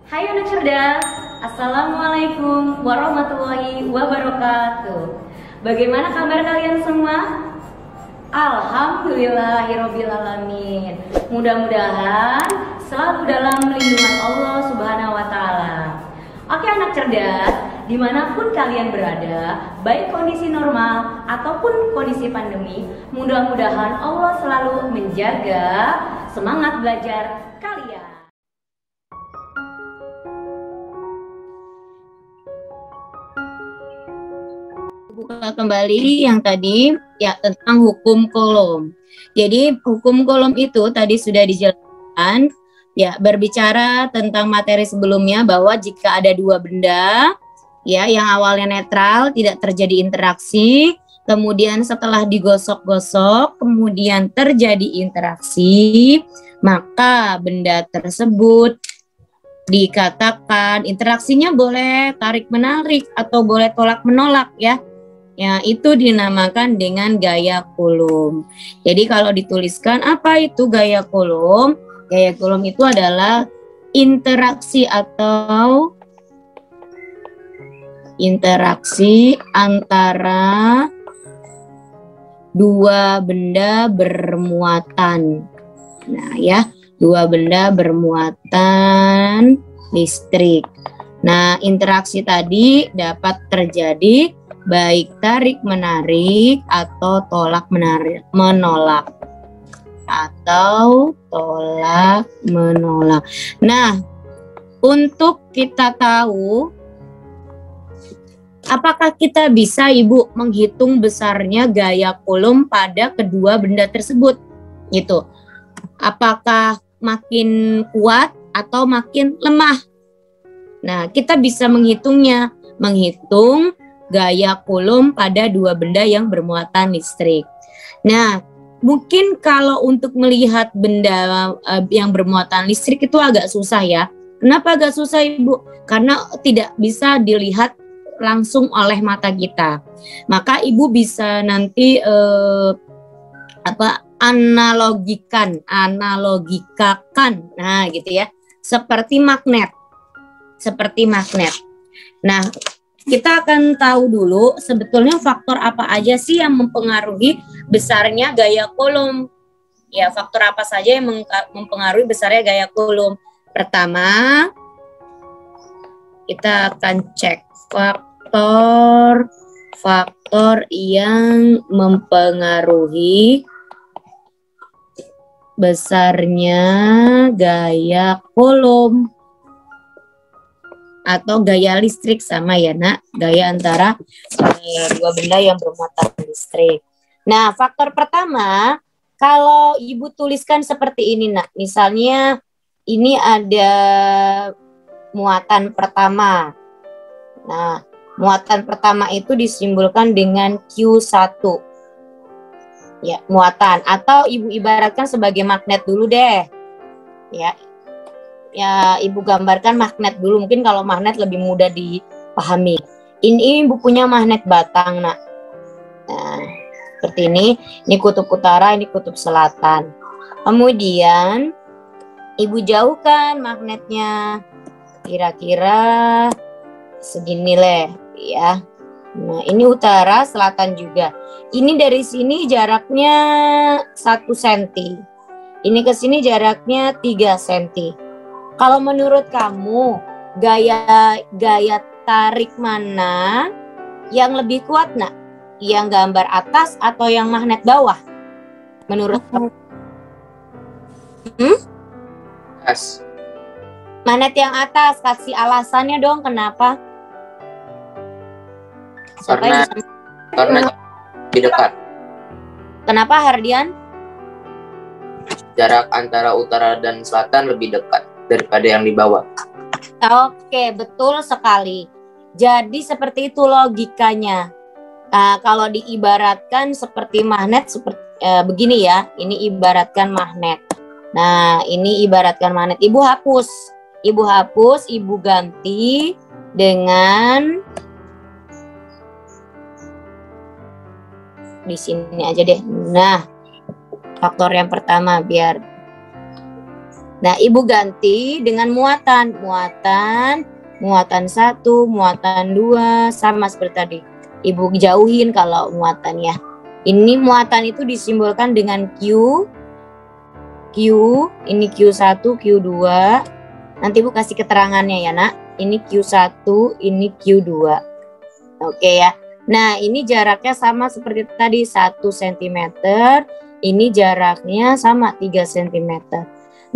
Hai anak cerdas, Assalamualaikum warahmatullahi wabarakatuh. Bagaimana kabar kalian semua? Alhamdulillahirobbilalamin. Mudah-mudahan selalu dalam lindungan Allah Subhanahu wa Ta'ala. Oke anak cerdas, dimanapun kalian berada, baik kondisi normal ataupun kondisi pandemi, mudah-mudahan Allah selalu menjaga semangat belajar kalian. Buka kembali yang tadi ya tentang hukum kolom. Jadi hukum kolom itu tadi sudah dijelaskan ya, berbicara tentang materi sebelumnya bahwa jika ada dua benda ya yang awalnya netral, tidak terjadi interaksi, kemudian setelah digosok-gosok kemudian terjadi interaksi, maka benda tersebut dikatakan interaksinya boleh tarik-menarik atau boleh tolak-menolak ya. Ya, itu dinamakan dengan gaya Coulomb. Jadi kalau dituliskan apa itu gaya Coulomb? Gaya Coulomb itu adalah interaksi atau interaksi antara dua benda bermuatan. Nah, ya, dua benda bermuatan listrik. Nah, interaksi tadi dapat terjadi baik tarik-menarik atau tolak-menolak. Nah, untuk kita tahu apakah kita bisa Ibu menghitung besarnya gaya Coulomb pada kedua benda tersebut? Gitu. Apakah makin kuat atau makin lemah? Nah, kita bisa menghitungnya, menghitung gaya Coulomb pada dua benda yang bermuatan listrik. Nah, mungkin kalau untuk melihat benda yang bermuatan listrik itu agak susah ya. Kenapa agak susah Ibu? Karena tidak bisa dilihat langsung oleh mata kita. Maka Ibu bisa nanti analogikakan. Nah, gitu ya. Seperti magnet. Nah, kita akan tahu dulu sebetulnya faktor apa aja sih yang mempengaruhi besarnya gaya Coulomb. Ya, faktor apa saja yang mempengaruhi besarnya gaya Coulomb. Pertama, kita akan cek faktor yang mempengaruhi besarnya gaya Coulomb atau gaya listrik, sama ya nak, gaya antara dua benda yang bermuatan listrik. Nah, faktor pertama, kalau Ibu tuliskan seperti ini nak, misalnya ini ada muatan pertama. Nah, muatan pertama itu disimbolkan dengan Q1. Ya, muatan, atau Ibu ibaratkan sebagai magnet dulu deh. Ya, Ibu gambarkan magnet dulu, mungkin kalau magnet lebih mudah dipahami. Ini Ibu punya magnet batang, nak. Nah, seperti ini kutub utara, ini kutub selatan. Kemudian Ibu jauhkan magnetnya, kira-kira segini leh, ya. Nah, ini utara, selatan juga. Ini dari sini jaraknya 1 cm. Ini ke sini jaraknya 3 cm. Kalau menurut kamu, gaya tarik mana yang lebih kuat, nak? Yang gambar atas atau yang magnet bawah? Menurut kamu? Atas. Magnet yang atas, kasih alasannya dong kenapa? Karena lebih dekat. Kenapa, Hardian? Jarak antara utara dan selatan lebih dekat daripada yang di bawah. Oke, betul sekali. Jadi seperti itu logikanya. Kalau diibaratkan seperti magnet, seperti begini ya. Ini ibaratkan magnet. Nah, ini ibaratkan magnet. Ibu hapus, Ibu ganti dengan di sini aja deh. Nah, faktor yang pertama biar Nah, Ibu ganti dengan muatan. Muatan 1, muatan 2, sama seperti tadi. Ibu jauhin kalau muatannya. Ini muatan itu disimbolkan dengan Q, ini Q1, Q2. Nanti Ibu kasih keterangannya ya, Nak. Ini Q1, ini Q2. Oke ya. Nah, ini jaraknya sama seperti tadi, 1 cm. Ini jaraknya sama 3 cm.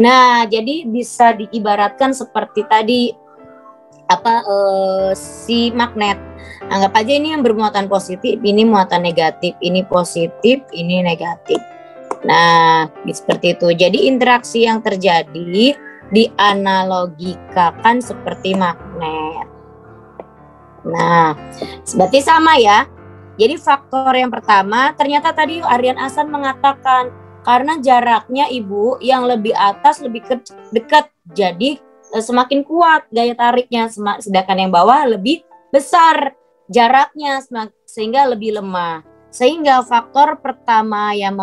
Nah, jadi bisa diibaratkan seperti tadi si magnet. Anggap aja ini yang bermuatan positif, ini muatan negatif, ini positif, ini negatif. Nah, seperti itu. Jadi interaksi yang terjadi dianalogikakan seperti magnet. Nah, berarti sama ya. Jadi faktor yang pertama, ternyata tadi Aryan Ahsan mengatakan karena jaraknya Ibu yang lebih atas lebih dekat, jadi semakin kuat gaya tariknya, sedangkan yang bawah lebih besar jaraknya sehingga lebih lemah. Sehingga faktor pertama yang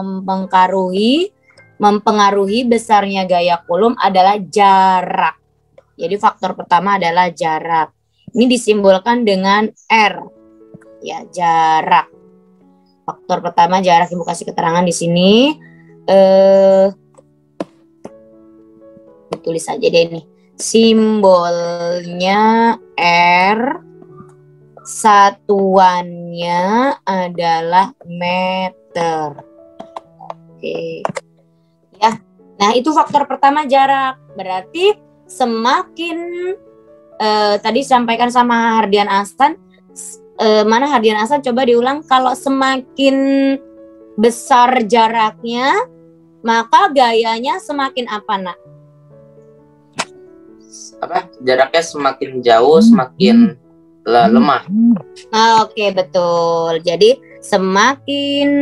mempengaruhi besarnya gaya Coulomb adalah jarak. Jadi faktor pertama adalah jarak. Ini disimbolkan dengan R. Ya, jarak. Faktor pertama jarak, Ibu kasih keterangan di sini. Tulis aja deh nih. Simbolnya R, satuannya adalah meter. Oke. Ya. Nah, itu faktor pertama jarak. Berarti semakin tadi sampaikan sama Hardian Ahsan, mana Hardian Ahsan, coba diulang. Kalau semakin besar jaraknya, maka gayanya semakin apa, Nak? Jaraknya semakin jauh semakin lemah. Oke, betul. Jadi semakin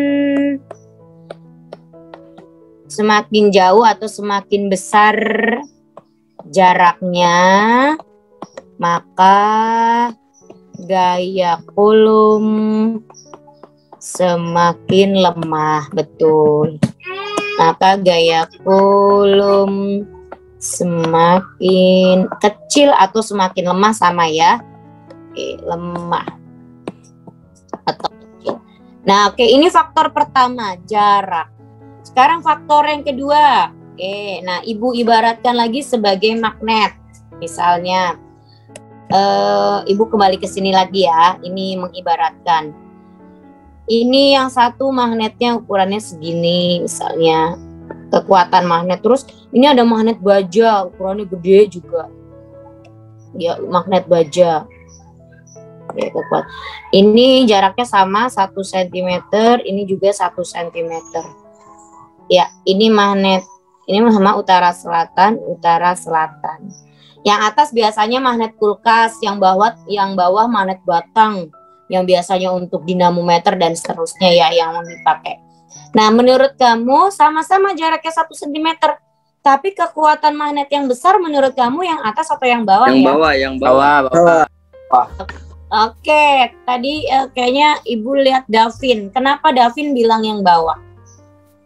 jauh atau semakin besar jaraknya, maka gaya Coulomb semakin lemah. Betul. Maka gaya Coulomb semakin kecil atau semakin lemah, sama ya. Oke, lemah atau kecil. Nah, oke, ini faktor pertama, jarak. Sekarang faktor yang kedua. Oke, nah Ibu ibaratkan lagi sebagai magnet. Misalnya, Ibu kembali ke sini lagi ya. Ini mengibaratkan. Ini yang satu magnetnya ukurannya segini, misalnya. Kekuatan magnet. Terus ini ada magnet baja, ukurannya gede juga. Ya, magnet baja. Ya, kekuatan. Ini jaraknya sama 1 cm, ini juga 1 cm. Ya, ini magnet. Ini sama utara selatan. Yang atas biasanya magnet kulkas, yang bawah magnet batang, yang biasanya untuk dinamometer dan seterusnya ya yang dipakai. Nah, menurut kamu sama-sama jaraknya 1 cm, tapi kekuatan magnet yang besar menurut kamu yang atas atau yang bawah? Yang bawah. Oke, tadi kayaknya Ibu lihat Davin. Kenapa Davin bilang yang bawah?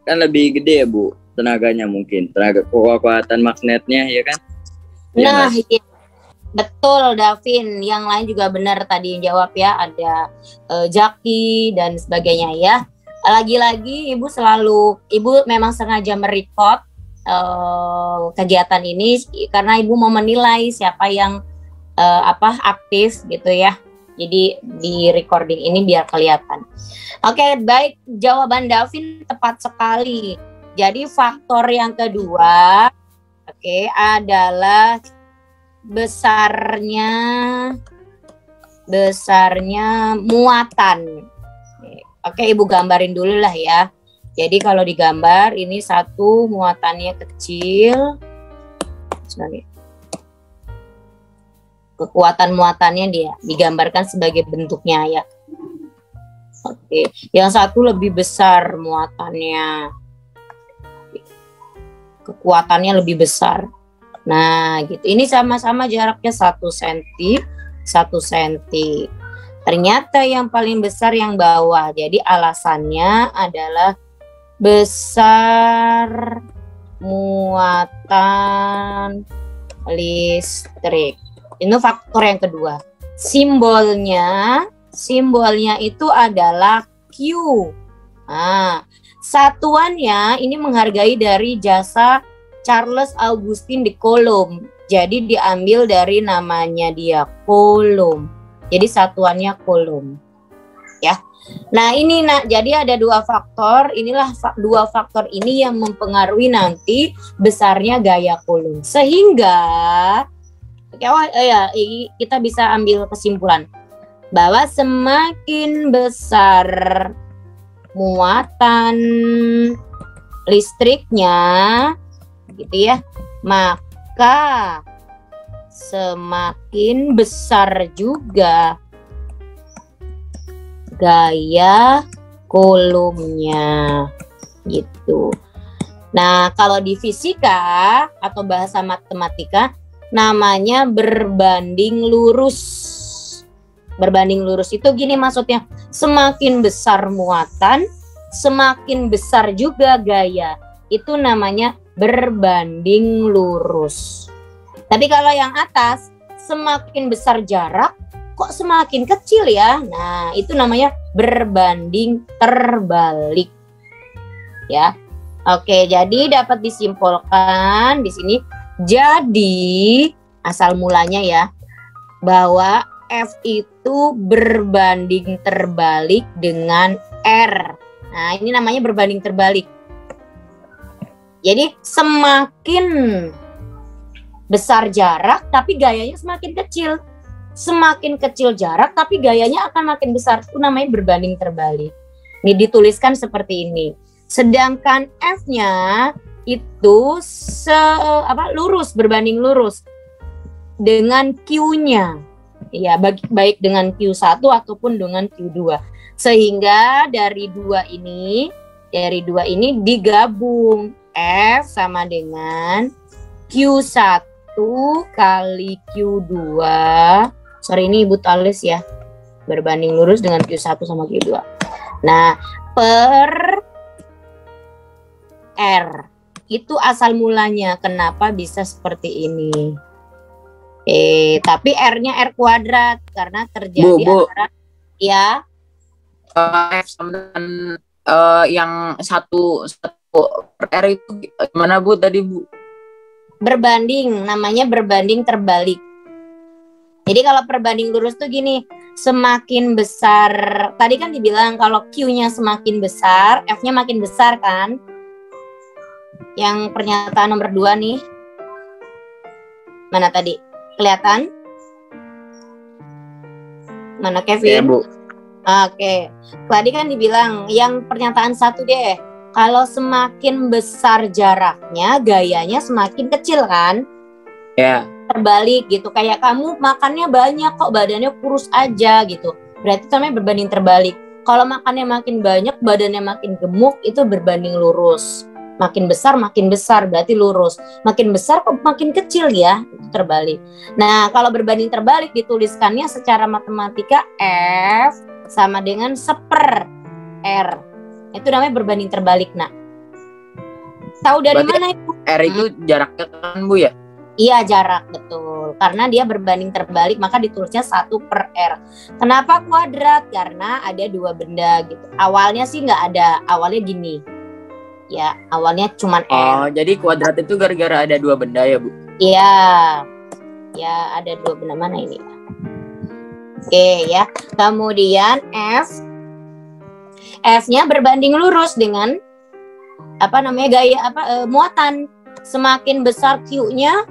Kan lebih gede ya, Bu, tenaganya mungkin. Tenaga kekuatan magnetnya ya kan? Nah, iya. Betul Davin. Yang lain juga benar tadi yang jawab ya. Ada Jaki dan sebagainya ya. Lagi-lagi Ibu memang sengaja merecord kegiatan ini karena Ibu mau menilai siapa yang aktif gitu ya. Jadi di recording ini biar kelihatan. Oke, baik, jawaban Davin tepat sekali. Jadi faktor yang kedua adalah besarnya muatan. Oke, Ibu gambarin dulu lah ya. Jadi kalau digambar ini satu muatannya kecil. Sorry. Kekuatan muatannya dia digambarkan sebagai bentuknya ya. Oke, yang satu lebih besar muatannya. Kekuatannya lebih besar. Nah, gitu. Ini sama-sama jaraknya 1 cm, 1 cm. Ternyata yang paling besar yang bawah. Jadi alasannya adalah besar muatan listrik. Ini faktor yang kedua. Simbolnya itu adalah Q. Nah, satuannya ini menghargai dari jasa Charles Augustin de Coulomb. Jadi diambil dari namanya dia, Coulomb. Jadi satuannya Coulomb. Ya. Nah, ini jadi ada dua faktor. Inilah dua faktor ini yang mempengaruhi nanti besarnya gaya Coulomb. Sehingga kita bisa ambil kesimpulan bahwa semakin besar muatan listriknya gitu ya, maka semakin besar juga gaya Coulombnya gitu. Nah, kalau di fisika atau bahasa matematika namanya berbanding lurus. Berbanding lurus itu gini maksudnya, semakin besar muatan, semakin besar juga gaya. Itu namanya berbanding lurus. Tapi kalau yang atas, semakin besar jarak, kok semakin kecil ya? Nah, itu namanya berbanding terbalik. Ya. Oke, jadi dapat disimpulkan di sini. Jadi, asal mulanya ya, bahwa F itu berbanding terbalik dengan R. Nah, ini namanya berbanding terbalik. Jadi, semakin besar jarak, tapi gayanya semakin kecil. Semakin kecil jarak, tapi gayanya akan makin besar. Itu namanya berbanding terbalik. Ini dituliskan seperti ini. Sedangkan F-nya itu lurus, berbanding lurus dengan Q-nya. Ya, baik dengan Q1 ataupun dengan Q2. Sehingga dari dua ini digabung. F sama dengan Q1 kali Q2. Sorry, ini Ibu tulis ya. Berbanding lurus dengan Q1 sama Q2. Nah, per R. Itu asal mulanya. Kenapa bisa seperti ini? Tapi R-nya R kuadrat. Karena terjadi antara... Ya. F sama dengan yang satu per R itu gimana Bu tadi Bu? Berbanding. Namanya berbanding terbalik. Jadi kalau perbanding lurus tuh gini. Semakin besar. Tadi kan dibilang kalau Q-nya semakin besar, F-nya makin besar kan? Yang pernyataan nomor 2 nih. Mana tadi? Kelihatan? Mana Kevin? Ya, Bu. Oke. Tadi kan dibilang yang pernyataan 1 deh. Kalau semakin besar jaraknya, gayanya semakin kecil kan? Ya. Terbalik gitu. Kayak kamu makannya banyak kok, badannya kurus aja gitu. Berarti itu namanya berbanding terbalik. Kalau makannya makin banyak, badannya makin gemuk, itu berbanding lurus. Makin besar berarti lurus. Makin besar kok makin kecil ya, itu terbalik. Nah, kalau berbanding terbalik dituliskannya secara matematika F sama dengan seper R. Itu namanya berbanding terbalik. Nah, tahu dari Berarti mana itu? R itu jaraknya kan Bu ya? Iya, jarak, betul. Karena dia berbanding terbalik, maka ditulisnya 1 per R. Kenapa kuadrat? Karena ada dua benda gitu. Awalnya sih nggak ada, awalnya gini. Ya, awalnya cuman R. Oh, jadi kuadrat itu gara-gara ada dua benda ya Bu? Iya. Ya, ada dua benda, mana ini? Oke ya. Kemudian F-nya berbanding lurus dengan muatan. Semakin besar Q-nya,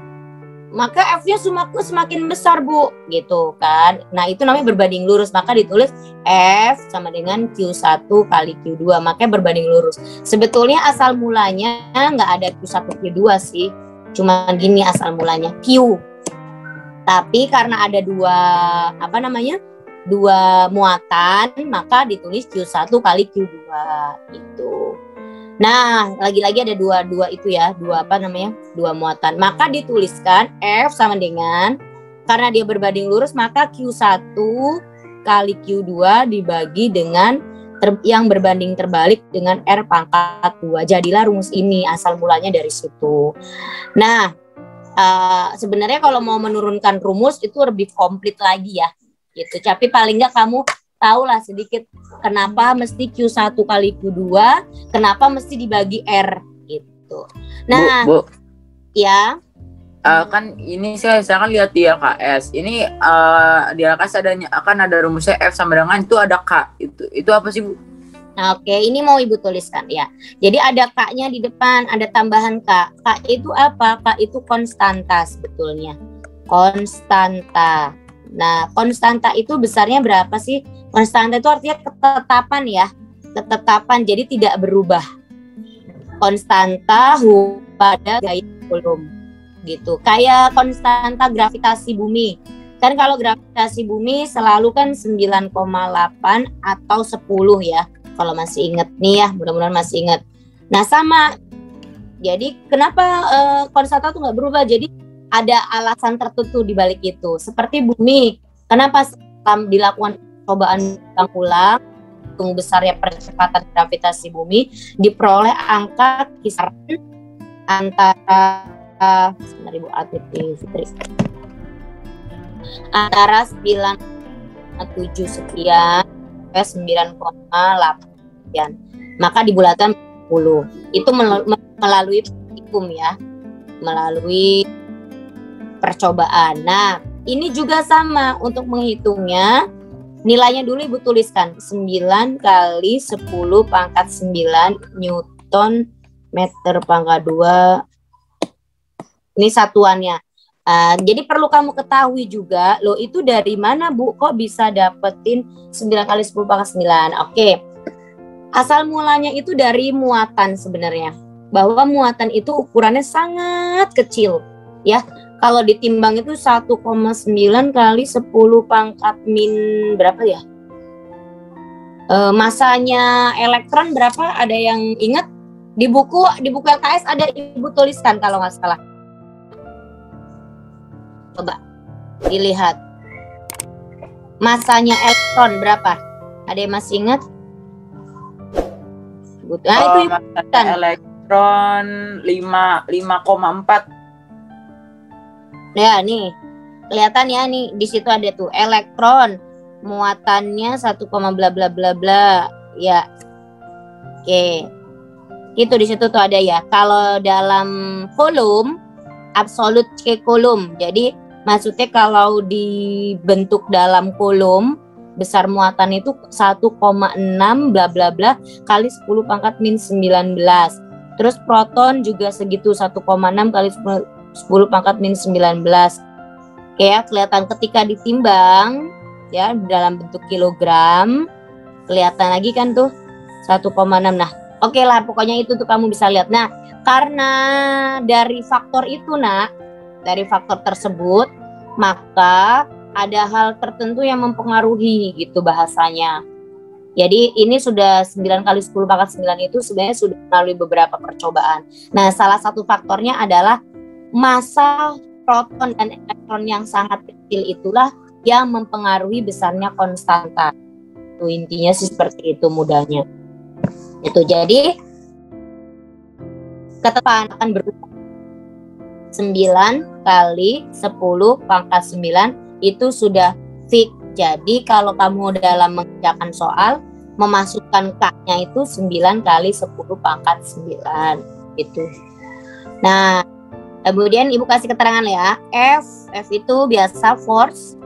maka F-nya semakin besar Bu, gitu kan. Nah, itu namanya berbanding lurus, maka ditulis F sama dengan Q1 kali Q2, makanya berbanding lurus. Sebetulnya asal mulanya nggak ada Q1 Q2 sih, cuma gini asal mulanya Q. Tapi karena ada dua muatan, maka ditulis Q1 kali Q2 gitu. Nah, lagi-lagi ada dua itu ya, dua muatan. Maka dituliskan F sama dengan, karena dia berbanding lurus, maka Q1 kali Q2 dibagi dengan yang berbanding terbalik dengan R pangkat 2. Jadilah rumus ini, asal mulanya dari situ. Nah, sebenarnya kalau mau menurunkan rumus itu lebih komplit lagi ya, gitu. Tapi paling nggak kamu tahulah sedikit kenapa mesti Q1 kali Q2, kenapa mesti dibagi R, gitu. Nah, Bu. Ya. Kan ini saya kan lihat di LKS. Ini di LKS akan ada rumusnya F sama dengan itu ada K. Itu apa sih, Bu? Nah, oke, ini mau Ibu tuliskan ya. Jadi ada K-nya di depan, ada tambahan K. K itu apa? K itu konstanta sebetulnya. Konstanta. Nah, konstanta itu besarnya berapa sih? Konstanta itu artinya ketetapan ya. Ketetapan, jadi tidak berubah. Konstanta pada gaya Coulomb. Gitu, kayak konstanta gravitasi bumi. Kan kalau gravitasi bumi selalu kan 9,8 atau 10 ya. Kalau masih ingat nih ya, mudah-mudahan masih ingat. Nah, sama. Jadi kenapa konstanta itu nggak berubah? Jadi ada alasan tertentu di balik itu. Seperti bumi, kenapa dilakukan percobaan ulang hitung besarnya percepatan gravitasi bumi, diperoleh angka kisaran antara sebentar Ibu Fitri, antara 9,7 sekian sampai 9,8 sekian. Maka dibulatkan 10. Itu melalui praktikum ya, melalui percobaan. Nah, ini juga sama untuk menghitungnya. Nilainya dulu Ibu tuliskan 9 kali 10 pangkat 9 Newton meter pangkat 2. Ini satuannya. Jadi perlu kamu ketahui juga, loh itu dari mana Bu? Kok bisa dapetin 9 kali 10 pangkat 9? Oke. Asal mulanya itu dari muatan sebenarnya. Bahwa muatan itu ukurannya sangat kecil. Ya, kalau ditimbang itu 1,9 kali 10 pangkat min berapa ya? Masanya elektron berapa? Ada yang ingat? Di buku LKS ada Ibu tuliskan kalau nggak salah. Coba dilihat. Masanya elektron berapa? Ada yang masih ingat? Nah, itu masanya elektron 5,4. Ya, nih. Kelihatan ya nih, di situ ada tuh elektron. Muatannya 1, bla bla bla bla. Ya. Oke. Itu di situ tuh ada ya. Kalau dalam kolom absolut K kolom. Jadi maksudnya kalau dibentuk dalam kolom besar muatan itu 1,6 bla bla bla kali 10 pangkat min 19. Terus proton juga segitu 1,6 kali 10 pangkat min 19. Oke ya, kelihatan ketika ditimbang ya dalam bentuk kilogram kelihatan lagi kan tuh 1,6. Nah, oke lah pokoknya itu tuh kamu bisa lihat. Nah, karena dari faktor itu dari faktor tersebut, maka ada hal tertentu yang mempengaruhi gitu bahasanya. Jadi ini sudah 9 kali 10 pangkat 9 itu sebenarnya sudah melalui beberapa percobaan. Nah, salah satu faktornya adalah massa proton dan elektron yang sangat kecil itulah yang mempengaruhi besarnya konstanta. Itu intinya sih seperti itu mudahnya. Itu jadi ketetapan akan berubah 9 kali 10 pangkat 9 itu sudah fix. Jadi kalau kamu dalam mengerjakan soal memasukkan K-nya itu 9 kali 10 pangkat 9 itu. Nah, kemudian Ibu kasih keterangan ya. F itu biasa force.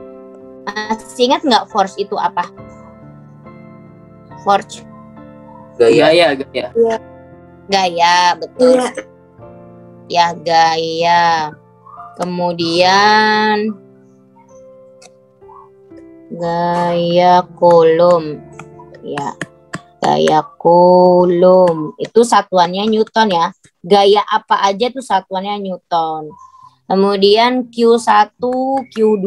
Masih ingat nggak force itu apa? Force. Gaya. Gaya, betul. Ya, gaya. Kemudian gaya Coulomb. Ya. Gaya Coulomb. Itu satuannya Newton ya. Gaya apa aja itu satuannya Newton. Kemudian Q1, Q2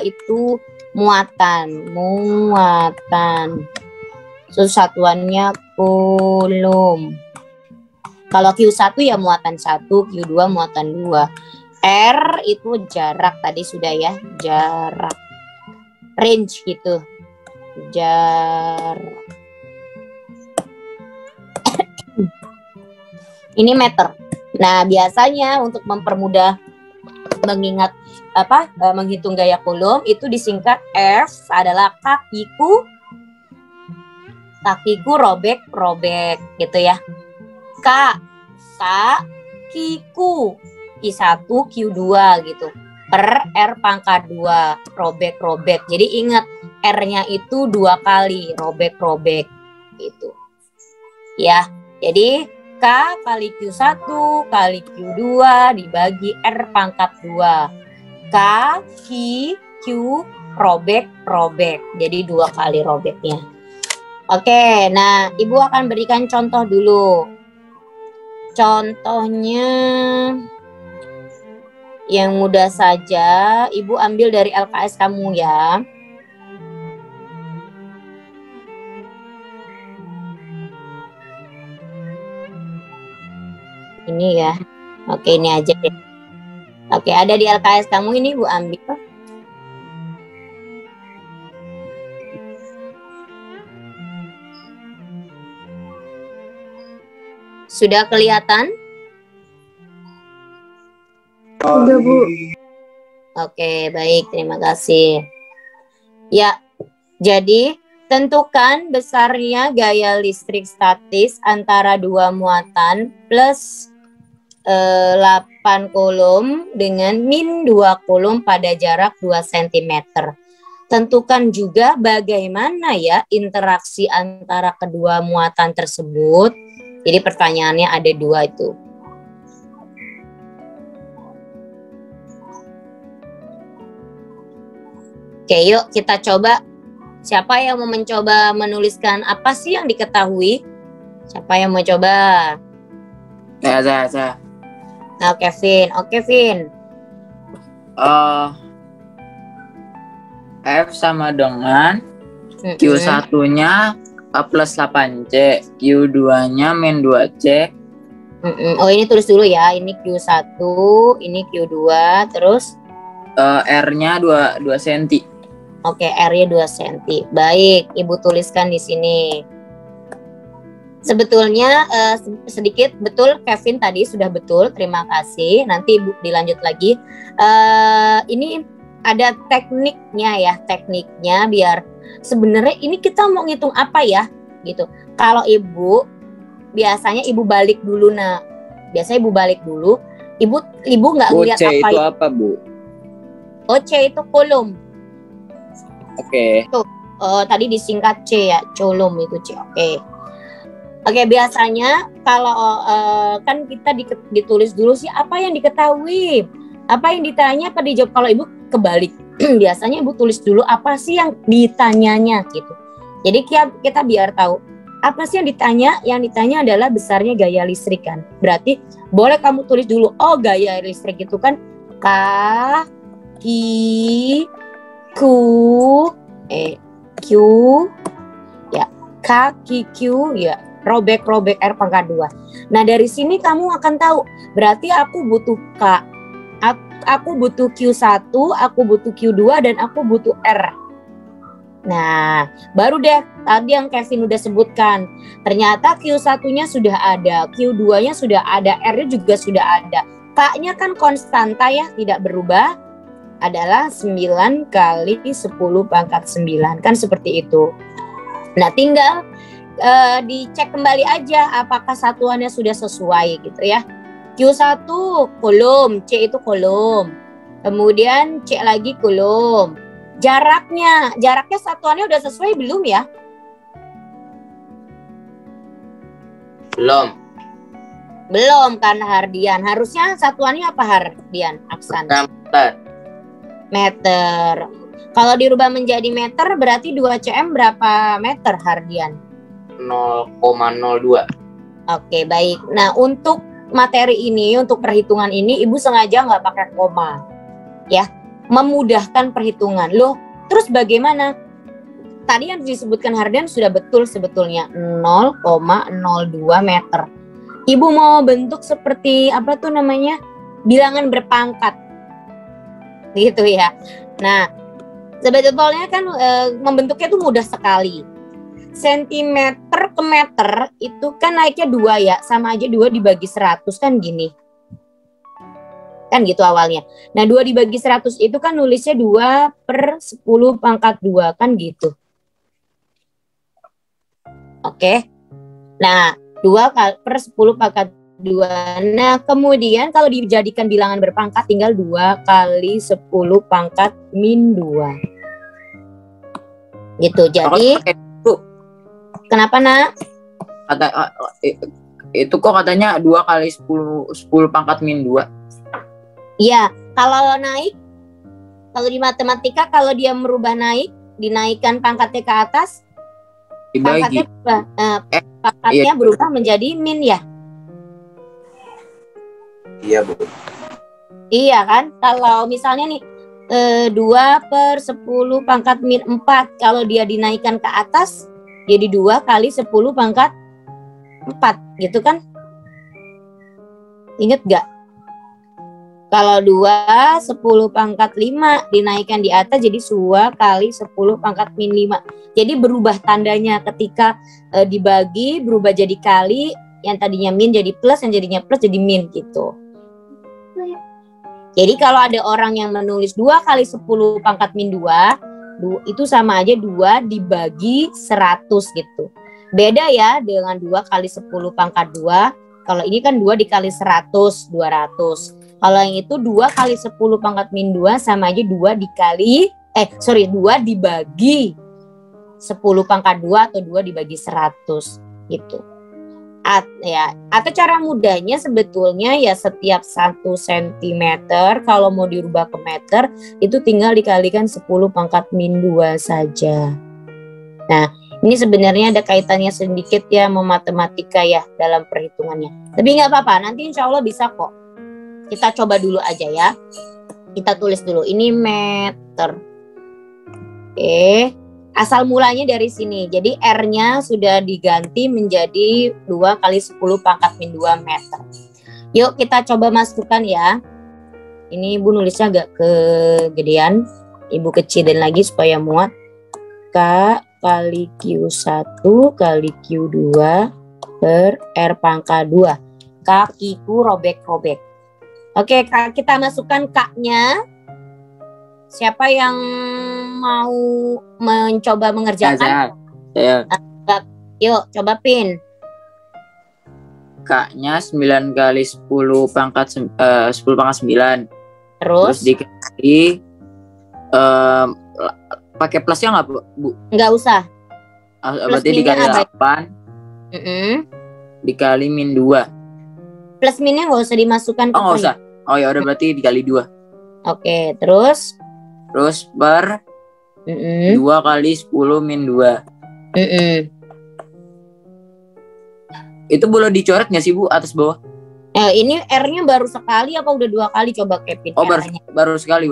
itu muatan. So, satuannya Coulomb. Kalau Q1 ya muatan 1, Q2 muatan 2. R itu jarak tadi sudah ya, jarak. Range gitu. Jarak. Ini meter. Nah, biasanya untuk mempermudah mengingat menghitung gaya Coulomb itu disingkat F adalah kakiku robek gitu ya. Kakiku Q1 Q2 gitu. Per R pangkat 2 robek. Jadi ingat R-nya itu 2 kali robek gitu. Ya. Jadi K kali Q1 kali Q2 dibagi R pangkat 2. K, Q, robek. Jadi 2 kali robeknya. Oke, nah Ibu akan berikan contoh dulu. Contohnya yang mudah saja, Ibu ambil dari LKS kamu ya. Ini ya. Oke, ini aja deh. Oke, ada di LKS kamu ini Bu ambil. Sudah kelihatan? Udah, Bu. Oke, baik. Terima kasih. Ya, jadi tentukan besarnya gaya listrik statis antara 2 muatan plus 8 Coulomb dengan min 2 Coulomb pada jarak 2 cm. Tentukan juga bagaimana ya interaksi antara kedua muatan tersebut. Jadi pertanyaannya ada 2 itu. Oke, yuk kita coba. Siapa yang mau mencoba menuliskan apa sih yang diketahui? Siapa yang mau coba? Saya. Nah, Kevin. Oke, Vin. F sama dengan Q1-nya plus 8C, Q2-nya min 2C. Oh, ini tulis dulu ya. Ini Q1, ini Q2, terus R-nya 2 cm. Oke, R-nya 2 cm. Baik, Ibu tuliskan di sini. Sebetulnya sedikit betul Kevin tadi sudah betul. Terima kasih. Nanti Ibu dilanjut lagi. Ini ada tekniknya ya, tekniknya biar sebenarnya ini kita mau ngitung apa ya gitu. Kalau Ibu biasanya Ibu balik dulu biasanya Ibu balik dulu. Ibu nggak ngeliat C apa itu apa, Bu? Oh, C itu Coulomb. Oke. Tadi disingkat C ya, Coulomb itu C. Oke, biasanya kalau kan kita ditulis dulu sih apa yang diketahui, apa yang ditanya, apa dijawab. Kalau Ibu kebalik, biasanya Ibu tulis dulu apa sih yang ditanyanya gitu. Jadi kita biar tahu apa sih yang ditanya. Yang ditanya adalah besarnya gaya listrik kan. Berarti boleh kamu tulis dulu. Oh, gaya listrik itu kan K, Q, Q, ya K, Q, ya. Robek R pangkat 2. Nah, dari sini kamu akan tahu berarti aku butuh K, aku butuh Q1, aku butuh Q2, dan aku butuh R. Nah, baru deh tadi yang Kevin udah sebutkan. Ternyata Q1-nya sudah ada, Q2-nya sudah ada, R-nya juga sudah ada. K-nya kan konstanta ya, tidak berubah. Adalah 9 kali 10 pangkat 9. Kan seperti itu. Nah, tinggal dicek kembali aja apakah satuannya sudah sesuai gitu ya. Q1 Coulomb, C itu Coulomb. Kemudian C lagi Coulomb. Jaraknya satuannya udah sesuai belum ya? Belum kan Hardian. Harusnya satuannya apa Hardian? Aksan. Meter. Kalau dirubah menjadi meter berarti 2 cm berapa meter Hardian? 0,02. Oke, baik. Nah, untuk materi ini, untuk perhitungan ini, Ibu sengaja nggak pakai koma. Ya, memudahkan perhitungan. Loh, terus bagaimana? Tadi yang disebutkan Hardian sudah betul sebetulnya. 0,02 meter. Ibu mau bentuk seperti, apa tuh namanya? Bilangan berpangkat. Gitu ya. Nah, sebetulnya kan membentuknya tuh mudah sekali. sentimeter ke meter itu kan naiknya 2 ya, sama aja 2 dibagi 100 kan gini. Kan gitu awalnya. Nah 2 dibagi 100 itu kan nulisnya 2 per 10 pangkat 2 kan gitu. Oke. Nah 2 per 10 pangkat 2. Nah kemudian kalau dijadikan bilangan berpangkat tinggal 2 kali 10 pangkat min 2. Gitu. Jadi kenapa nak? Itu kok katanya 2 kali 10 pangkat min 2. Iya, kalau naik, kalau di matematika kalau dia merubah naik, dinaikkan pangkatnya ke atas, Dibagi. pangkatnya berubah menjadi min ya. Iya, Bu. Iya kan? Kalau misalnya nih 2 per 10 pangkat min 4, kalau dia dinaikkan ke atas jadi 2 kali 10 pangkat 4 gitu kan? Ingat gak? Kalau 2 10 pangkat 5 dinaikkan di atas jadi 2 kali 10 pangkat min 5. Jadi berubah tandanya ketika dibagi berubah jadi kali, yang tadinya min jadi plus, yang jadinya plus jadi min gitu. Jadi kalau ada orang yang menulis 2 kali 10 pangkat min 2, itu sama aja 2 dibagi 100 gitu. Beda ya dengan 2 kali 10 pangkat 2. Kalau ini kan 2 dikali 100, 200. Kalau yang itu 2 kali 10 pangkat min 2 sama aja 2 dibagi 10 pangkat 2 atau 2 dibagi 100 gitu. Atau cara mudahnya sebetulnya ya setiap 1 cm kalau mau dirubah ke meter itu tinggal dikalikan 10 pangkat min 2 saja. Nah ini sebenarnya ada kaitannya sedikit ya sama matematika ya dalam perhitungannya. Tapi nggak apa-apa, nanti insya Allah bisa kok. Kita coba dulu aja ya. Kita tulis dulu. Ini meter. Oke. Asal mulanya dari sini. Jadi R-nya sudah diganti menjadi 2 kali 10 pangkat min 2 meter. Yuk kita coba masukkan ya. Ini Ibu nulisnya agak kegedean. Ibu kecilin lagi supaya muat. K kali Q1 kali Q2 per R pangkat 2. Kakiku robek-robek. Oke, kita masukkan K-nya. Siapa yang mau mencoba mengerjakan? Saya. Yuk, coba pin. K-nya 9 kali 10 pangkat 10 pangkat 9. Terus dikali pakai plusnya nggak, Bu? Nggak usah. Berarti dikali 8. Dikali min 2. Plus minnya nggak usah dimasukkan ke nggak usah. Oh ya udah berarti dikali 2. Oke, terus per 2 kali 10 min 2. Itu boleh dicoret nggak sih Bu atas bawah? Ini R-nya baru sekali apa udah 2 kali coba Kevin? Oh baru sekali.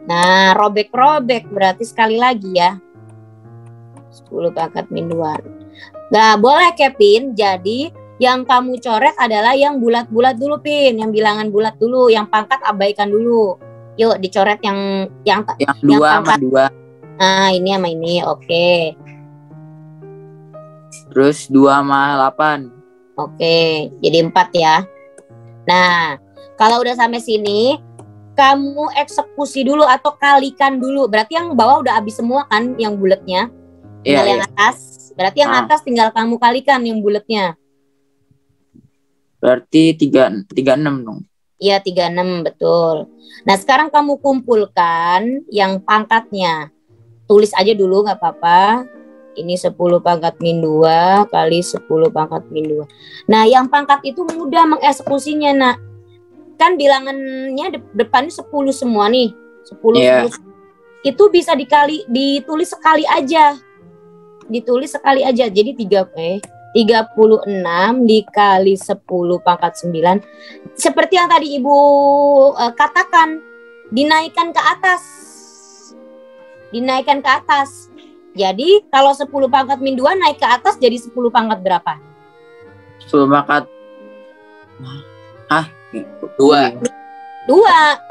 Nah robek-robek berarti sekali lagi ya. 10 pangkat min 2. Nah boleh Kevin, jadi yang kamu coret adalah yang bulat-bulat dulu Pin, yang bilangan bulat dulu, yang pangkat abaikan dulu. Yuk dicoret yang 2 sama 2. Nah ini sama ini, oke. Terus 2 sama 8. Oke, jadi 4 ya. Nah kalau udah sampai sini kamu eksekusi dulu atau kalikan dulu. Berarti yang bawah udah habis semua kan yang bulatnya. Tinggal yang atas. Berarti yang atas tinggal kamu kalikan yang bulatnya. Berarti 36 dong. Iya 36 betul. Nah sekarang kamu kumpulkan yang pangkatnya. Tulis aja dulu nggak apa-apa. Ini 10 pangkat min 2 kali 10 pangkat min 2. Nah yang pangkat itu mudah mengeksekusinya nak. Kan bilangannya depannya 10 semua nih. 10. Itu bisa ditulis sekali aja. Jadi 36 dikali 10 pangkat 9. Seperti yang tadi Ibu katakan, dinaikkan ke atas. Jadi kalau 10 pangkat min 2 naik ke atas jadi 10 pangkat berapa? 10 pangkat 2.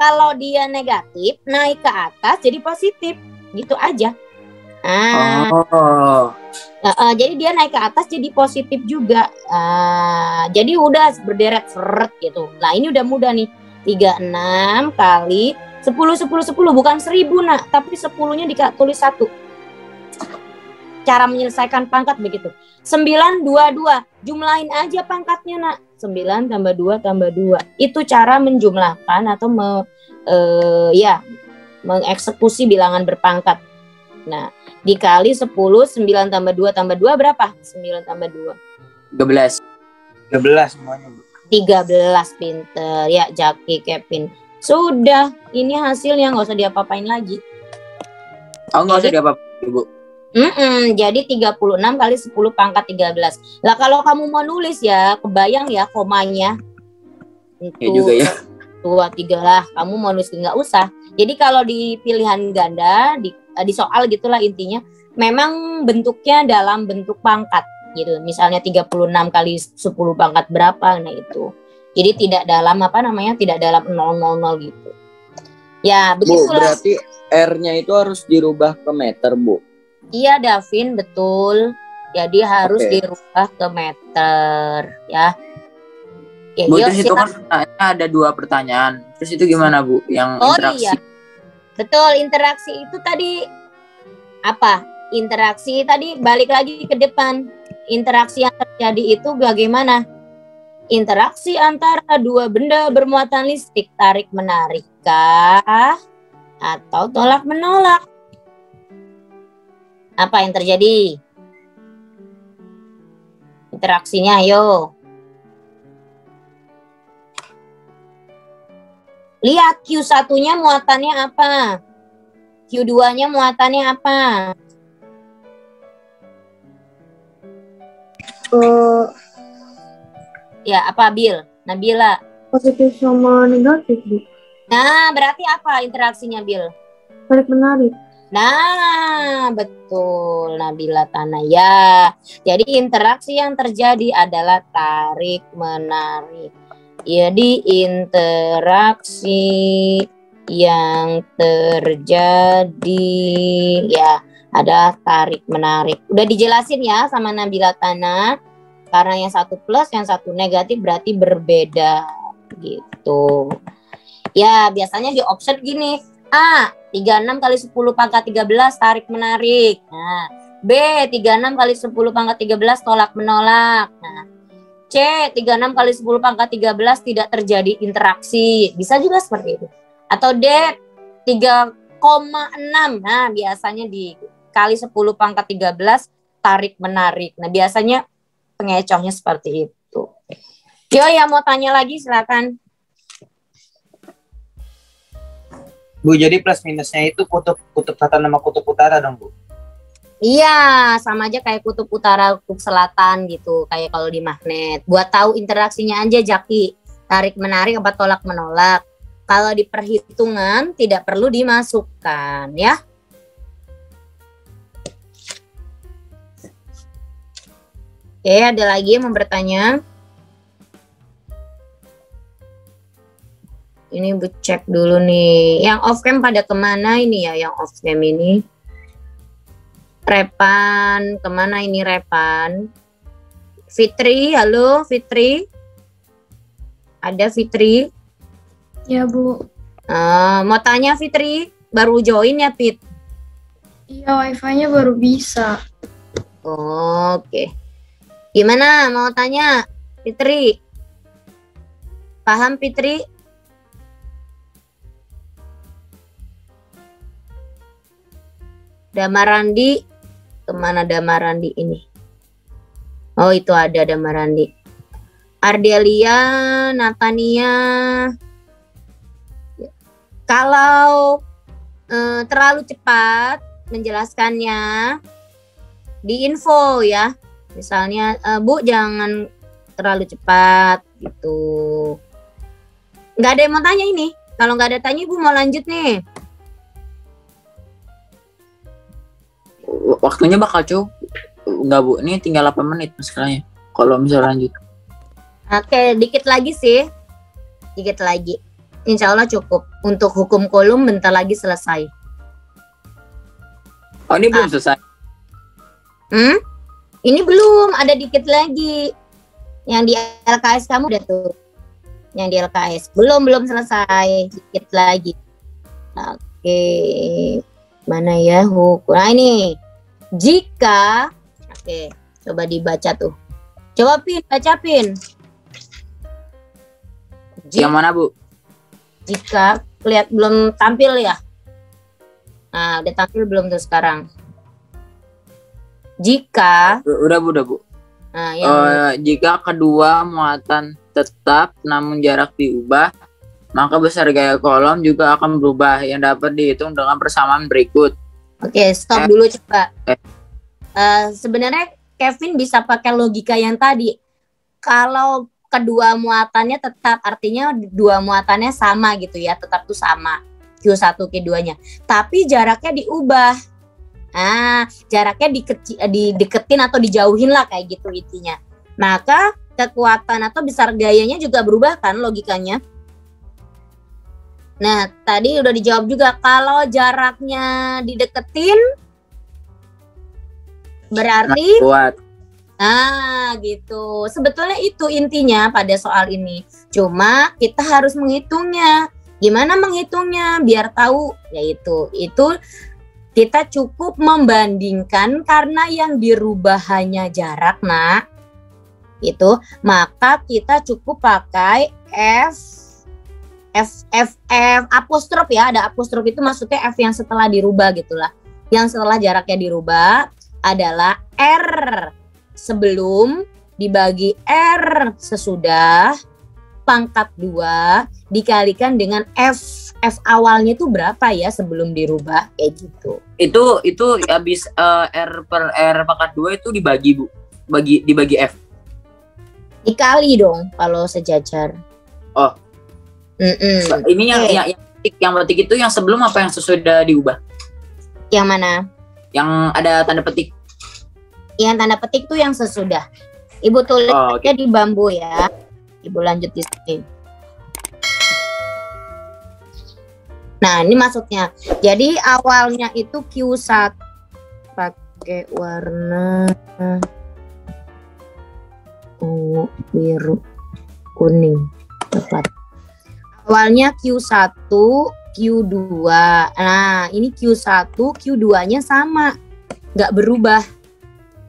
Kalau dia negatif naik ke atas jadi positif. Gitu aja. Ah, Oh. jadi dia naik ke atas jadi positif juga. Jadi udah berderet seret gitu. Nah ini udah mudah nih. 36 kali 10, 10, 10. Bukan 1000 nak, tapi 10-nya ditulis 1. Cara menyelesaikan pangkat begitu. 9, 2, 2. Jumlahin aja pangkatnya nak. 9 tambah 2 tambah 2. Itu cara menjumlahkan atau mengeksekusi bilangan berpangkat. Nah, dikali 10, 9 tambah 2 tambah 2 berapa? 9 tambah 2. 13. 13 semuanya, Bu. 13, pinter. Ya, Jaki, Kevin. Sudah, ini hasilnya, nggak usah diapa-apain lagi. Oh, nggak usah diapa-apain, Bu. Jadi 36 kali 10 pangkat 13. Lah kalau kamu mau nulis ya, kebayang ya komanya. Ya juga ya. 2, 3 lah. Kamu mau nulis nggak usah. Jadi kalau di pilihan ganda, di soal gitulah intinya, memang bentuknya dalam bentuk pangkat gitu. Misalnya 36 kali 10 pangkat berapa, nah itu. Jadi tidak dalam tidak dalam 000 gitu. Ya, Bu, begitulah. berarti R-nya itu harus dirubah ke meter, Bu. Iya, Davin, betul. Jadi harus Oke. dirubah ke meter, ya. Oke, Bu, yuk, terus itu kan silakan. pertanyaannya ada 2 pertanyaan. Terus itu gimana, Bu? Yang Oh interaksi. iya, betul. Interaksi itu tadi apa? Interaksi tadi balik lagi ke depan. Interaksi yang terjadi itu bagaimana? Interaksi antara dua benda bermuatan listrik, tarik menarik kah atau tolak menolak? Apa yang terjadi? Interaksinya, ayo. Lihat Q1-nya muatannya apa? Q2-nya muatannya apa? Ya, apa, Bil? Nabila. Positif sama negatif, Bu. Nah, berarti apa interaksinya, Bil? Tarik menarik. Nah, betul, Nabila Tanaya. Jadi interaksi yang terjadi adalah tarik menarik. Jadi interaksi yang terjadi ya ada tarik menarik. Udah dijelasin ya sama Nabila Tana. Karena yang satu plus, yang satu negatif berarti berbeda gitu. Ya, biasanya di option gini. A, 36 kali 10 pangkat 13 tarik menarik. Nah, B, 36 kali 10 pangkat 13 tolak menolak. Nah, C, 36 kali 10 pangkat 13 tidak terjadi interaksi. Bisa juga seperti itu. Atau D, 3,6. Nah, biasanya dikali 10 pangkat 13 tarik menarik. Nah, biasanya pengecohnya seperti itu. Yo, yang mau tanya lagi silakan. Bu, jadi plus minusnya itu kutub selatan sama kutub utara dong, Bu? Iya, sama aja kayak kutub utara, kutub selatan gitu. Kayak kalau di magnet. Buat tahu interaksinya aja, Jaki. Tarik menarik apa tolak menolak. Kalau di perhitungan tidak perlu dimasukkan, ya. Oke, ada lagi yang mau bertanya? Ini Bu cek dulu nih. Yang off cam pada kemana ini ya? Yang off cam ini. Repan, kemana ini Repan? Fitri, halo Fitri. Ada Fitri? Ya, Bu. Mau tanya Fitri? Baru join ya, Fit? Iya, wifi-nya baru bisa. Oke. Gimana mau tanya Fitri? Paham Fitri? Damarandi, kemana Damarandi ini? Oh, itu ada Damarandi. Ardelia, Natania. Kalau terlalu cepat menjelaskannya, di info ya. Misalnya, Bu jangan terlalu cepat gitu. Nggak ada yang mau tanya ini. Kalau nggak ada tanya, Ibu mau lanjut nih. Waktunya bakal cukup. Enggak, Bu. Ini tinggal 8 menit maskeranya. Kalau misal lanjut. Oke, dikit lagi sih. Dikit lagi. Insya Allah cukup. Untuk hukum kolom bentar lagi selesai. Oh, ini belum selesai. Ini belum, ada dikit lagi. Yang di LKS kamu udah tuh. Yang di LKS belum selesai, dikit lagi. Oke. Mana ya hukum? Nah ini. Jika oke, coba dibaca tuh. Coba baca Pin. Yang mana, Bu? Jika lihat belum tampil ya. Nah, udah tampil belum tuh sekarang? Jika Udah, Bu. nah, yang Jika kedua muatan tetap namun jarak diubah, maka besar gaya kolom juga akan berubah yang dapat dihitung dengan persamaan berikut. Oke, stop dulu coba. Sebenarnya Kevin bisa pakai logika yang tadi. Kalau kedua muatannya tetap, artinya dua muatannya sama gitu ya, tetap tuh sama. Q1, Q2-nya. Tapi jaraknya diubah. Nah, jaraknya dideketin atau dijauhin lah kayak gitu intinya. Maka kekuatan atau besar gayanya juga berubah kan logikanya. Nah, tadi udah dijawab juga. Kalau jaraknya dideketin berarti Kuat. nah gitu. Sebetulnya itu intinya pada soal ini. Cuma kita harus menghitungnya. Gimana menghitungnya biar tahu? Yaitu itu kita cukup membandingkan karena yang dirubah hanya jarak, Nak. Itu maka kita cukup pakai F apostrof ya, ada apostrof itu maksudnya F yang setelah dirubah gitulah. Yang setelah jaraknya dirubah adalah R sebelum dibagi R sesudah pangkat 2 dikalikan dengan F awalnya itu berapa ya sebelum dirubah kayak gitu. Itu habis R per R pangkat 2 itu dibagi, Bu. Dibagi F. Dikali dong kalau sejajar. Oh. Ini yang petik itu yang sebelum apa yang sesudah diubah? Yang mana? Yang ada tanda petik. Yang tanda petik tuh yang sesudah. Ibu tulis aja di bambu ya. Ibu lanjut di sini. Nah, ini maksudnya. Jadi awalnya itu Q1 pakai warna ungu, biru, kuning. Tepat. Awalnya Q1, Q2. Nah, ini Q1, Q2-nya sama. Nggak berubah.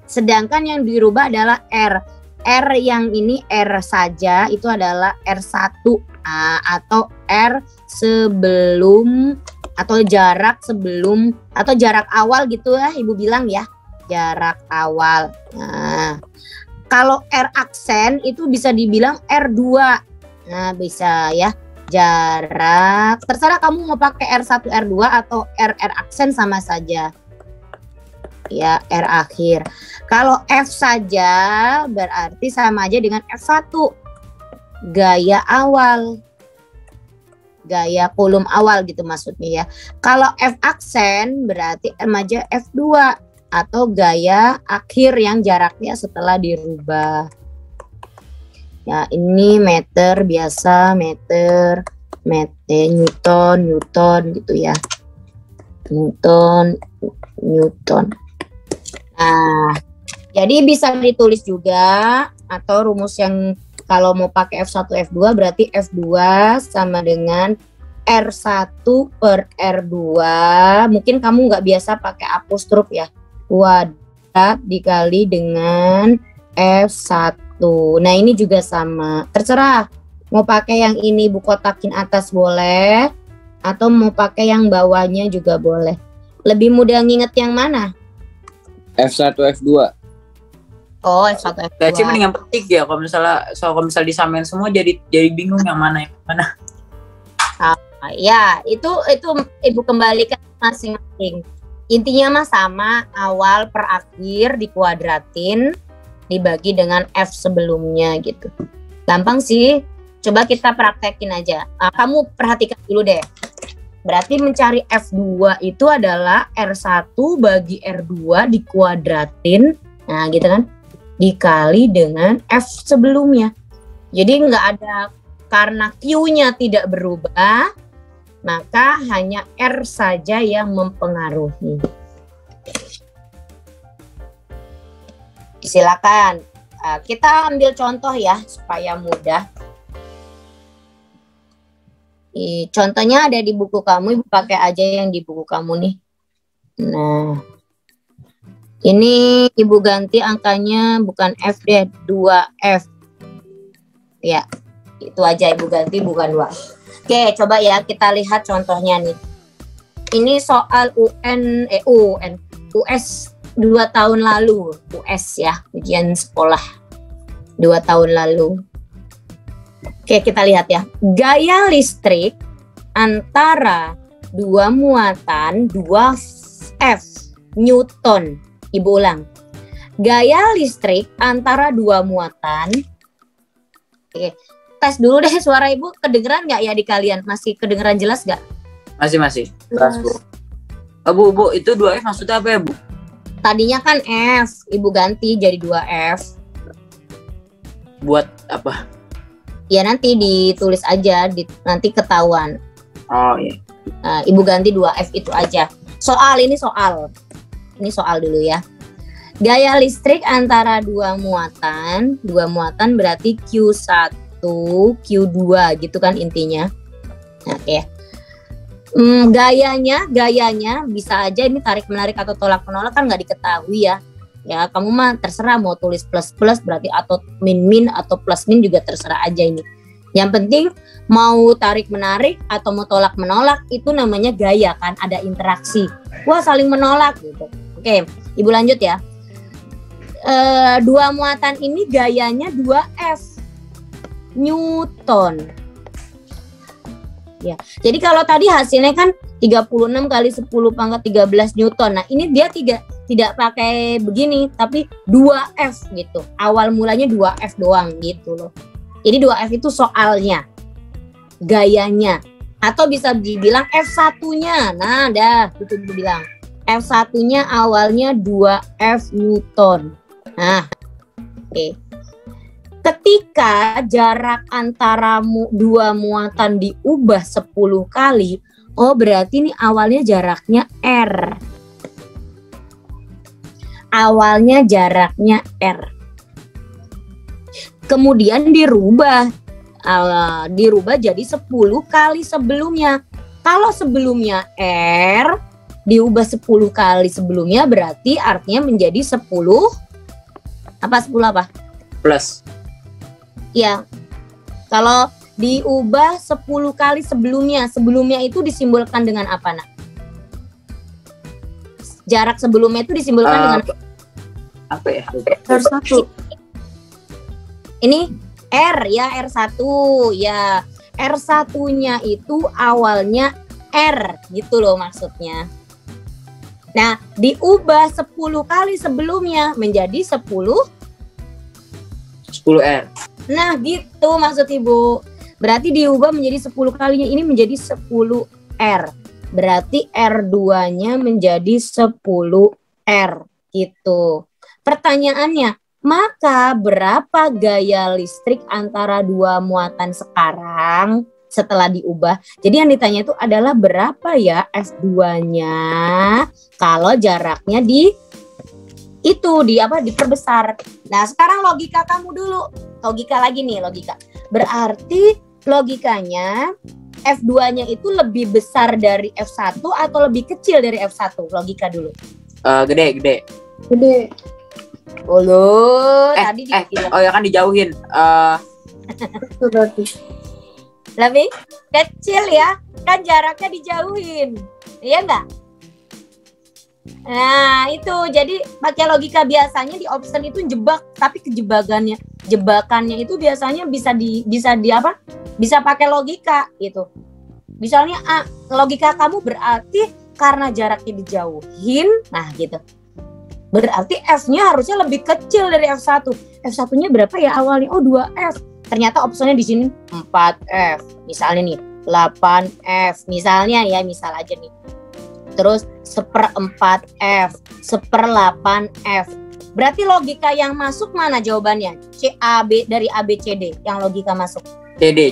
Sedangkan yang dirubah adalah R. R yang ini R saja itu adalah R1 atau R sebelum atau jarak sebelum atau jarak awal gitu ya Ibu bilang ya, jarak awal. Nah, kalau R aksen itu bisa dibilang R2. Nah, bisa ya. Jarak terserah kamu mau pakai R1 R2 atau R aksen sama saja. Ya, R akhir. Kalau F saja berarti sama aja dengan F1. Gaya awal. Gaya kolom awal gitu maksudnya ya. Kalau F aksen berarti sama aja F2 atau gaya akhir yang jaraknya setelah dirubah. Ya, ini meter biasa, meter, Newton gitu ya. Newton. Nah, jadi bisa ditulis juga atau rumus yang kalau mau pakai F1 F2 berarti F2 sama dengan R1 per R2. Mungkin kamu nggak biasa pakai apostrof ya. Kuadrat dikali dengan F1. Nah, ini juga sama. Terserah. Mau pakai yang ini Bu kotakin atas boleh atau mau pakai yang bawahnya juga boleh. Lebih mudah nginget yang mana? F1 F2. Oh, F1 F2. Gaji mendingan petik ya kalau misalnya disamain semua jadi bingung yang mana. Ya, itu Ibu kembalikan masing-masing. Intinya mah sama, awal per akhir dikuadratin dibagi dengan F sebelumnya gitu. Gampang sih. Coba kita praktekin aja. Kamu perhatikan dulu deh. Berarti mencari F2 itu adalah R1 bagi R2 dikuadratin, nah gitu kan, dikali dengan F sebelumnya. Jadi nggak ada, karena Q-nya tidak berubah, maka hanya R saja yang mempengaruhi. Silakan. Kita ambil contoh ya supaya mudah. Contohnya ada di buku kamu, Ibu pakai aja yang di buku kamu nih. Nah, ini Ibu ganti angkanya bukan F deh, 2F. Ya, itu aja Ibu ganti, bukan 2. Oke, coba ya kita lihat contohnya nih. Ini soal US 2 tahun lalu, US ya, ujian sekolah 2 tahun lalu. Oke, kita lihat ya. Gaya listrik antara 2 muatan 2F Newton. Ibu ulang. Gaya listrik antara 2 muatan. Oke, tes dulu deh suara Ibu, kedengeran nggak ya di kalian? Masih kedengeran jelas nggak? Masih. Keras, Bu. Bu, itu 2F maksudnya apa ya, Bu? Tadinya kan F, Ibu ganti jadi 2F. Buat apa? Ya nanti ditulis aja, nanti ketahuan. Oh iya. Ibu ganti 2F itu aja. Ini soal dulu ya. Gaya listrik antara 2 muatan berarti Q1, Q2 gitu kan intinya. Oke. Gayanya bisa aja ini tarik menarik atau tolak menolak kan nggak diketahui ya. Ya kamu mah terserah mau tulis plus berarti atau min atau plus min juga terserah aja ini. Yang penting mau tarik menarik atau mau tolak menolak itu namanya gaya kan, ada interaksi. Wah saling menolak gitu. Oke, Ibu lanjut ya. 2 muatan ini gayanya 2F Newton. Ya, jadi kalau tadi hasilnya kan 36 kali 10 pangkat 13 Newton. Nah, ini dia tidak pakai begini, tapi 2F gitu. Awal mulanya 2F doang gitu loh. Jadi 2F itu soalnya, gayanya. Atau bisa dibilang F1-nya. Nah, dah, itu dibilang. F1-nya awalnya 2F Newton. Nah, oke. Ketika jarak antara 2 muatan diubah 10 kali, oh berarti ini awalnya jaraknya R. Awalnya jaraknya R. Kemudian dirubah jadi 10 kali sebelumnya. Kalau sebelumnya R, diubah 10 kali sebelumnya berarti artinya menjadi 10 apa? Plus. Ya, kalau diubah 10 kali sebelumnya itu disimbolkan dengan apa, Nak? Jarak sebelumnya itu disimbolkan dengan apa ya? R1. Ini R ya, R1 ya. R1-nya itu awalnya R gitu loh maksudnya. Nah, diubah 10 kali sebelumnya menjadi 10R. Nah gitu maksud Ibu. Berarti diubah menjadi 10 kalinya ini menjadi 10R. Berarti R2-nya menjadi 10R gitu. Pertanyaannya, maka berapa gaya listrik antara 2 muatan sekarang setelah diubah? Jadi yang ditanya itu adalah berapa ya F2-nya kalau jaraknya diperbesar. Nah, sekarang logika kamu dulu. Logika lagi nih, logika. Berarti logikanya F2-nya itu lebih besar dari F1 atau lebih kecil dari F1? Logika dulu. Gede. Tadi dibilang. Oh ya kan dijauhin. Itu berarti. Lebih kecil ya, kan jaraknya dijauhin. Iya enggak? Nah itu jadi pakai logika biasanya di option itu jebak, tapi jebakannya itu biasanya bisa pakai logika gitu. Misalnya logika kamu berarti karena jaraknya dijauhin, nah gitu. Berarti F-nya harusnya lebih kecil dari F1. F1-nya berapa ya awalnya? Oh 2F. Ternyata optionnya di sini 4F. Misalnya nih 8F. Misalnya ya, misal aja nih. Terus 1/4F, 1/8F. Berarti logika yang masuk mana jawabannya? Dari A, B, C, D yang logika masuk. CD.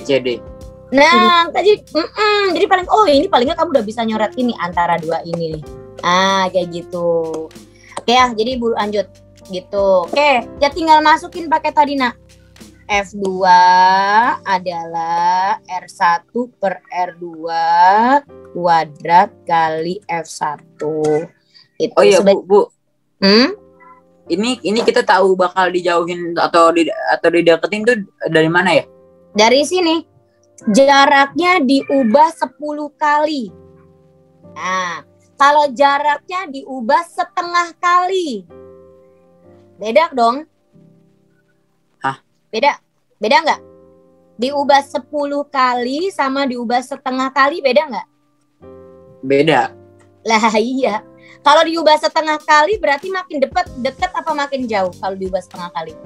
Nah, jadi paling ini palingnya kamu udah bisa nyoret ini antara 2 ini nih. Kayak gitu. Oke ya, jadi Ibu lanjut. Gitu. Oke, ya tinggal masukin pakai tadi nak. F2 adalah R1 per R2 kuadrat kali F1. Itu Oh iya Bu. Hmm? Ini kita tahu bakal dijauhin atau dideketin tuh dari mana ya? Dari sini. Jaraknya diubah 10 kali. Nah, kalau jaraknya diubah setengah kali. Beda dong. Beda nggak? Diubah 10 kali sama diubah setengah kali beda nggak? Beda. Lah iya. Kalau diubah setengah kali berarti makin deket apa makin jauh kalau diubah setengah kali?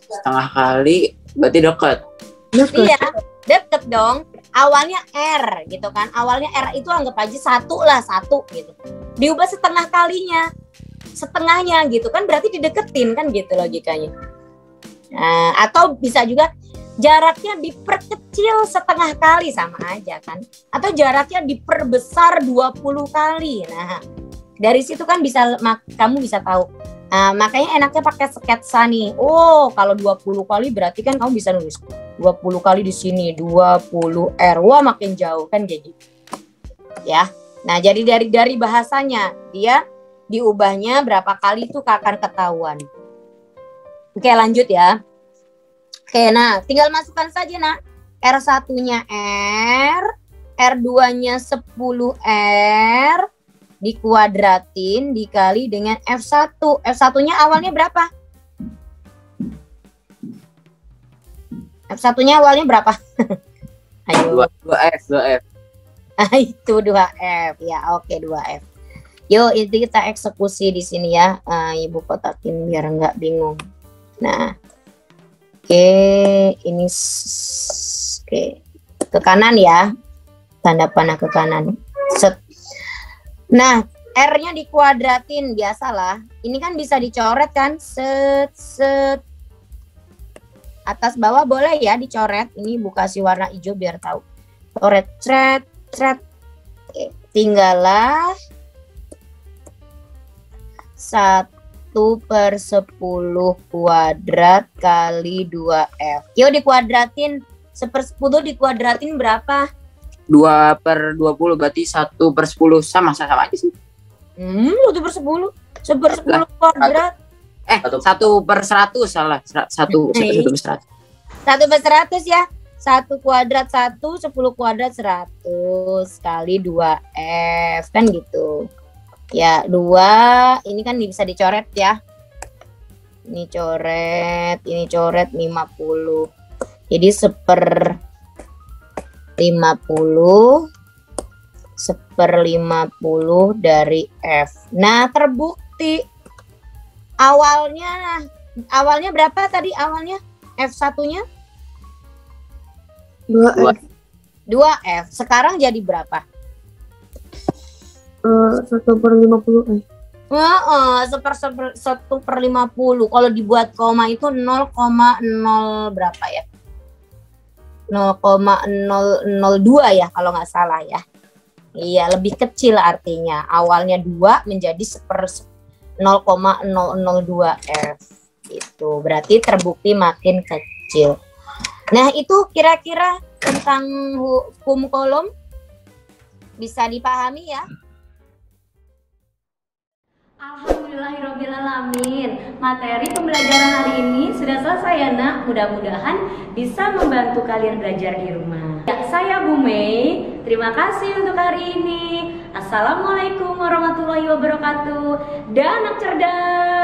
Setengah kali berarti dekat. Iya, deket dong. Awalnya R gitu kan. Awalnya R itu anggap aja 1 gitu. Diubah setengah kalinya. Setengahnya gitu kan berarti dideketin kan gitu logikanya. Nah, atau bisa juga jaraknya diperkecil setengah kali sama aja kan. Atau jaraknya diperbesar 20 kali. Nah, dari situ kan kamu bisa tahu. Nah, makanya enaknya pakai sketsa nih. Oh, kalau 20 kali berarti kan kamu bisa nulis 20 kali di sini, 20 R. Wah, makin jauh kan kayak gitu. Ya. Nah, jadi dari bahasanya dia diubahnya berapa kali itu akan ketahuan. Oke, lanjut ya. Oke, nah tinggal masukkan saja nak. R1-nya R, R2-nya 10R, dikuadratin dikali dengan F1. F1-nya awalnya berapa? F1-nya awalnya berapa? Ayo. 2F. Itu 2F. Ya, oke 2F. Yuk, itu kita eksekusi di sini ya. Ibu kotakin biar nggak bingung. Nah, oke, ini ke kanan ya. Tanda panah ke kanan. Set. Nah, R-nya dikuadratin biasalah. Ini kan bisa dicoret kan? Set. Atas bawah boleh ya dicoret. Ini Bu kasih warna hijau biar tahu. Coret, cret. Oke, tinggallah 1/10 kuadrat kali 2F. Yuk dikuadratin. 1/10 dikuadratin berapa? 2/20 berarti 1/10 sama aja sih. 1/10. 1/10 kuadrat. 1/100 salah. 1/100. 1/100 ya. 1 kuadrat 1, 10 kuadrat 100 kali 2F kan gitu. Ya, 2 ini kan bisa dicoret ya. Ini coret 50. Jadi 1/50 dari F. Nah, terbukti awalnya berapa tadi awalnya? F1-nya 2F. 2F. Sekarang jadi berapa? 1/50. 1/50. Kalau dibuat koma itu 0,0 berapa ya? 0,002 ya kalau nggak salah ya. Iya, lebih kecil artinya. Awalnya 2 menjadi 0,002 F. Itu berarti terbukti makin kecil. Nah, itu kira-kira tentang hukum kolom bisa dipahami ya? Alhamdulillahirrabbilalamin. Materi pembelajaran hari ini sudah selesai ya nak. Mudah-mudahan bisa membantu kalian belajar di rumah. Ya, saya Bu Mei. Terima kasih untuk hari ini. Assalamualaikum warahmatullahi wabarakatuh. Dan anak cerdas.